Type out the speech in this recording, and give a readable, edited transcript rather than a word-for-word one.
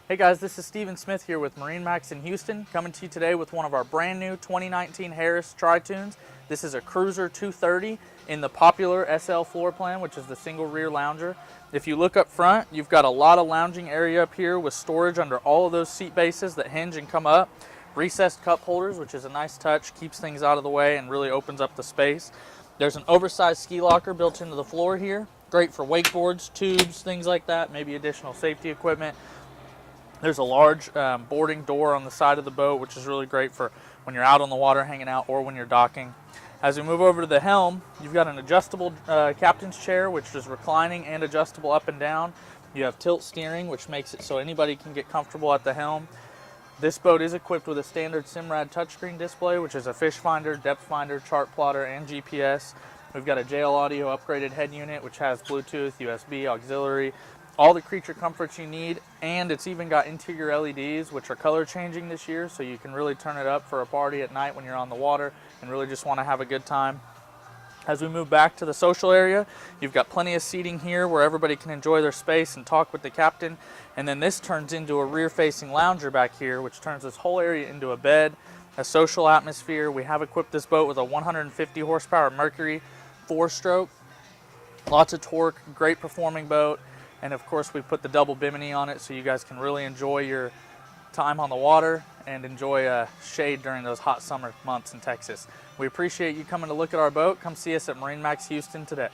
Hey guys, this is Steven Smith here with MarineMax in Houston, coming to you today with one of our brand new 2019 Harris Tritoons. This is a Cruiser 230 in the popular SL floor plan, which is the single rear lounger. If you look up front, you've got a lot of lounging area up here with storage under all of those seat bases that hinge and come up. Recessed cup holders, which is a nice touch, keeps things out of the way and really opens up the space. There's an oversized ski locker built into the floor here. Great for wakeboards, tubes, things like that, maybe additional safety equipment. There's a large boarding door on the side of the boat, which is really great for when you're out on the water hanging out or when you're docking. As we move over to the helm, you've got an adjustable captain's chair, which is reclining and adjustable up and down. You have tilt steering, which makes it so anybody can get comfortable at the helm. This boat is equipped with a standard Simrad touchscreen display, which is a fish finder, depth finder, chart plotter, and GPS. We've got a JL Audio upgraded head unit, which has Bluetooth, USB, auxiliary, all the creature comforts you need, and it's even got interior LEDs, which are color changing this year, so you can really turn it up for a party at night when you're on the water and really just want to have a good time. As we move back to the social area, you've got plenty of seating here where everybody can enjoy their space and talk with the captain. And then this turns into a rear-facing lounger back here, which turns this whole area into a bed, a social atmosphere. We have equipped this boat with a 150 horsepower Mercury 4-stroke. Lots of torque, great performing boat. And of course, we put the double bimini on it so you guys can really enjoy your time on the water and enjoy shade during those hot summer months in Texas. We appreciate you coming to look at our boat. Come see us at MarineMax Houston today.